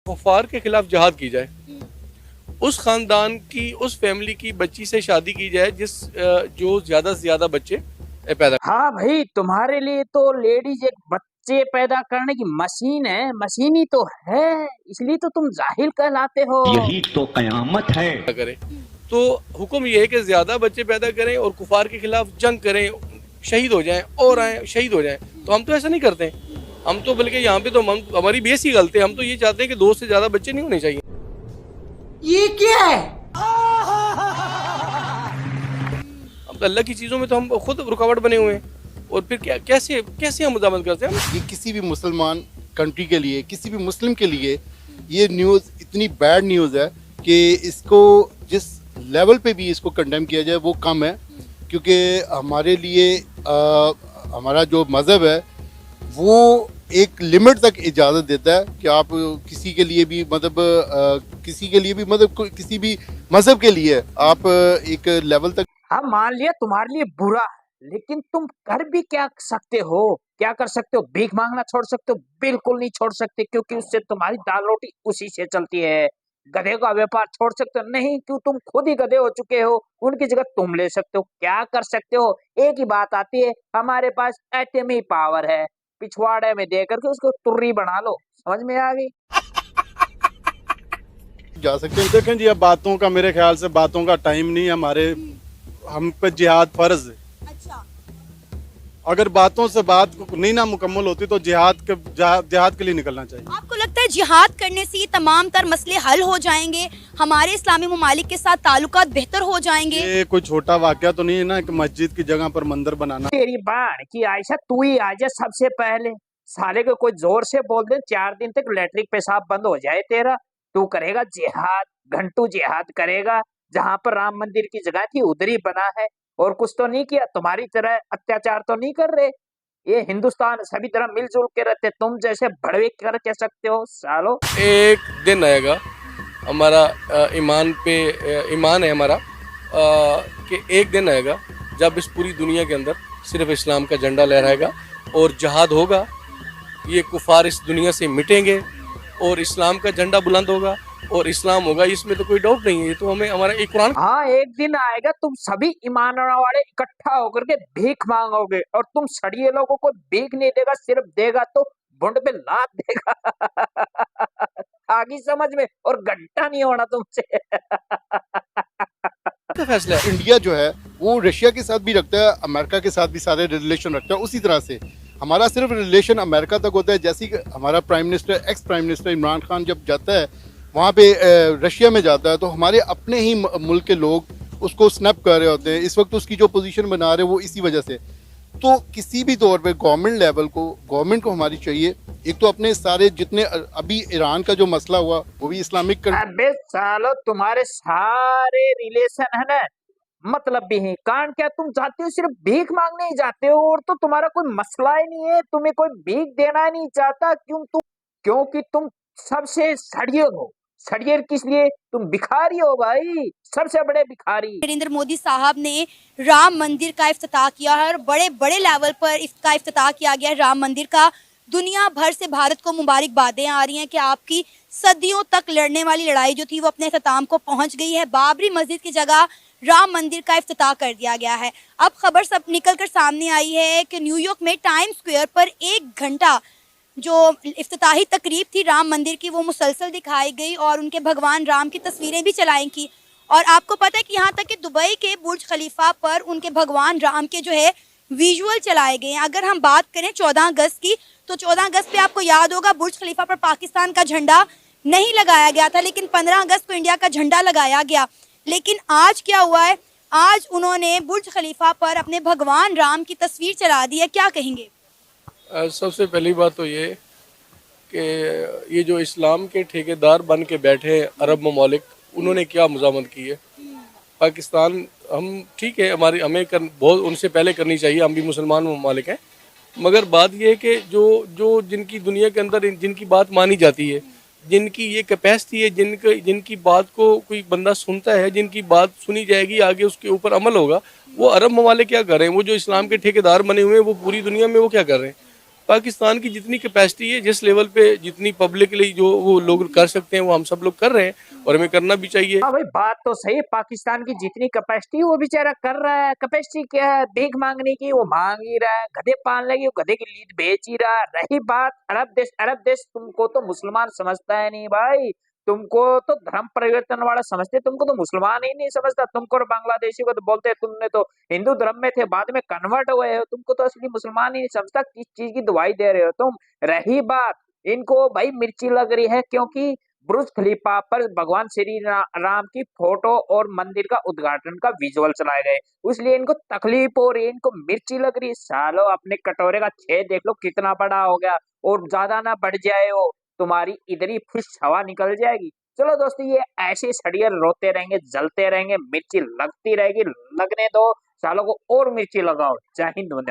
कुफार के खिलाफ जहाद की जाए, उस खानदान की, उस फैमिली की बच्ची से शादी की जाए जो ज्यादा से ज्यादा बच्चे पैदा। हाँ भाई, तुम्हारे लिए तो लेडीज एक बच्चे पैदा करने की मशीन है, मशीन ही तो है, इसलिए तो तुम जाहिल कहलाते हो। यही तो कयामत है। करे तो हुक्म ये है कि ज्यादा बच्चे पैदा करें और कुफार के खिलाफ जंग करें, शहीद हो जाएं और आए शहीद हो जाएं। तो हम तो ऐसा नहीं करते, हम तो बल्कि यहाँ पे तो हमारी बेस ही गलत है। हम तो ये चाहते हैं कि 2 से ज्यादा बच्चे नहीं होने चाहिए। ये क्या है? अब अल्लाह की चीजों में तो हम खुद रुकावट बने हुए हैं, और फिर कैसे कैसे हम मदामत करते हैं। ये किसी भी मुसलमान कंट्री के लिए, किसी भी मुस्लिम के लिए ये न्यूज़ इतनी बैड न्यूज़ है कि इसको जिस लेवल पे भी इसको कंडेम किया जाए वो कम है, क्योंकि हमारे लिए हमारा जो मज़हब है वो एक लिमिट तक इजाज़त देता है कि आप किसी के लिए भी किसी भी मज़हब के लिए आप एक लेवल तक। हाँ, मान लिया तुम्हारे लिए बुरा, लेकिन तुम कर भी क्या सकते हो? क्या कर सकते हो? भीख मांगना छोड़ सकते हो? बिल्कुल नहीं छोड़ सकते, क्योंकि उससे तुम्हारी दाल रोटी उसी से चलती है। गधे का व्यापार छोड़ सकते हो? नहीं, क्यों, तुम खुद ही गधे हो चुके हो, उनकी जगह तुम ले सकते हो। क्या कर सकते हो? एक ही बात आती है, हमारे पास एटमी पावर है, पिछवाड़े में दे करके उसको तुर्री बना लो। समझ में आ गई? जा सकते हैं। देखें जी, अब बातों का, मेरे ख्याल से बातों का टाइम नहीं है। हम पे जिहाद फर्ज है। अच्छा, अगर बातों से बात नहीं ना मुकम्मल होती तो जिहाद के लिए निकलना चाहिए। आपको लगता है जिहाद करने से ये तमाम तर मसले हल हो जाएंगे, हमारे इस्लामी ममालिक के साथ ताल्लुकात बेहतर हो जाएंगे? ये कोई छोटा वाकया तो नहीं है ना कि मस्जिद की जगह पर मंदिर बनाना। तेरी बाण की आयशा, तू ही आ जा सबसे पहले। साले को कोई जोर से बोल दे, 4 दिन तक लैट्रिक पेशाब बंद हो जाए तेरा। तू करेगा जिहाद, घंटू जिहाद करेगा। जहाँ पर राम मंदिर की जगह थी उधर ही बना है, और कुछ तो नहीं किया। तुम्हारी तरह अत्याचार तो नहीं कर रहे। ये हिंदुस्तान सभी तरह मिलजुल के रहते, तुम जैसे भड़वे कर के सकते हो सालो। एक दिन आएगा हमारा ईमान है हमारा कि एक दिन आएगा जब इस पूरी दुनिया के अंदर सिर्फ इस्लाम का झंडा लहराएगा और जहाद होगा। ये कुफार इस दुनिया से मिटेंगे और इस्लाम का झंडा बुलंद होगा और इस्लाम होगा, इसमें तो कोई डाउट नहीं है। ये तो हमें हमारा एक कुरान। हाँ, एक दिन आएगा तुम सभी ईमान वाले इकट्ठा होकर के भीख मांगोगे, और तुम सड़िए लोगों को भीख नहीं देगा, सिर्फ देगा तो भुंड पे लात देगा। आगे समझ में, और घंटा नहीं होना तुमसे। फैसला है। इंडिया जो है वो रशिया के साथ भी रखता है, अमेरिका के साथ भी सारे रिलेशन रखता है। उसी तरह से हमारा सिर्फ रिलेशन अमेरिका तक होता है। जैसे कि हमारा ex prime minister Imran Khan जब जाता है वहाँ पे रशिया में जाता है, तो हमारे अपने ही मुल्क के लोग उसको स्नैप कर रहे होते हैं। इस वक्त उसकी जो पोजीशन बना रहे हैं वो इसी वजह से। तो किसी भी तौर पे गवर्नमेंट को हमारी चाहिए, एक तो अपने सारे जितने अभी ईरान का जो मसला हुआ वो भी इस्लामिक अबे सालो, तुम्हारे सारे रिलेशन है ना, मतलब भी है। कारण क्या, तुम जाते हो सिर्फ भीख मांगने ही जाते हो, और तो तुम्हारा कोई मसला ही नहीं है, तुम्हें कोई भीख देना ही नहीं चाहता। क्योंकि तुम सबसे सड़ियर हो। सड़ियर किस लिए? तुम भिखारी हो भाई, सबसे बड़े भिखारी। नरेंद्र मोदी साहब ने राम मंदिर का इफ्तिताह किया है, और बड़े बड़े लेवल पर इसका इफ्तिताह किया गया है राम मंदिर का। दुनिया भर से भारत को मुबारकबादें आ रही हैं कि आपकी सदियों तक लड़ने वाली लड़ाई जो थी वो अपने अख्ताम को पहुंच गई है। बाबरी मस्जिद की जगह राम मंदिर का इफ्तिताह कर दिया गया है। अब खबर सब निकल कर सामने आई है कि न्यूयॉर्क में टाइम स्क्वायर पर 1 घंटा जो इफ्तिताही तकरीब थी राम मंदिर की वो मुसलसल दिखाई गई, और उनके भगवान राम की तस्वीरें भी चलाई की। और आपको पता है कि यहाँ तक कि दुबई के बुर्ज खलीफा पर उनके भगवान राम के जो है विजुअल चलाए गए हैं। अगर हम बात करें 14 अगस्त की, तो 14 अगस्त पे आपको याद होगा बुर्ज खलीफा पर पाकिस्तान का झंडा नहीं लगाया गया था, लेकिन 15 अगस्त को इंडिया का झंडा लगाया गया। लेकिन आज क्या हुआ है, आज उन्होंने बुर्ज खलीफा पर अपने भगवान राम की तस्वीर चला दी है। क्या कहेंगे? सबसे पहली बात तो ये कि ये जो इस्लाम के ठेकेदार बन के बैठे अरब ममालिक, उन्होंने क्या मज़ामत की है। पाकिस्तान, हम ठीक है, बहुत उनसे पहले करनी चाहिए, हम भी मुसलमान ममालिक हैं, मगर बात ये है कि जो जिनकी दुनिया के अंदर जिनकी बात मानी जाती है, जिनकी ये कैपेसिटी है, जिनकी बात को कोई बंदा सुनता है, जिनकी बात सुनी जाएगी, आगे उसके ऊपर अमल होगा, वो अरब ममालिक क्या कर रहे हैं। वो जो इस्लाम के ठेकेदार बने हुए हैं वो पूरी दुनिया में वो क्या कर रहे हैं। पाकिस्तान की जितनी कैपेसिटी है, जिस लेवल पे जितनी पब्लिकली जो वो लोग कर सकते हैं वो हम सब लोग कर रहे हैं और हमें करना भी चाहिए। हाँ भाई, बात तो सही है। पाकिस्तान की जितनी कैपेसिटी वो बेचारा कर रहा है। कैपेसिटी क्या है? भीख मांगने की, वो मांग ही रहा है। गधे पालने की, वो गधे की लीद बेच ही रहा है। रही बात अरब देश तुमको तो मुसलमान समझता है नहीं भाई। तुमको तो धर्म परिवर्तन वाला समझते, तुमको तो मुसलमान ही नहीं समझता। तुमको और बांग्लादेशी को तो बोलते हैं तुमने तो हिंदू धर्म में थे, बाद में कन्वर्ट हुए हो। तुमको तो असली मुसलमान ही नहीं समझता। किस चीज की दवाई दे रहे हो तुम? रही बात, इनको भाई मिर्ची लग रही है क्योंकि बुर्ज खलीफा पर भगवान श्री राम की फोटो और मंदिर का उद्घाटन का विजुअल चलाए गए, इसलिए इनको तकलीफ हो रही है, इनको मिर्ची लग रही है। सालो, अपने कटोरे का छेद देख लो कितना बड़ा हो गया, और ज्यादा ना बढ़ जाए हो, तुम्हारी इधर ही फुस हवा निकल जाएगी। चलो दोस्तों, ये ऐसे सड़ियर रोते रहेंगे, जलते रहेंगे, मिर्ची लगती रहेगी। लगने दो, सालों को और मिर्ची लगाओ। जय हिंद, धन्यवाद।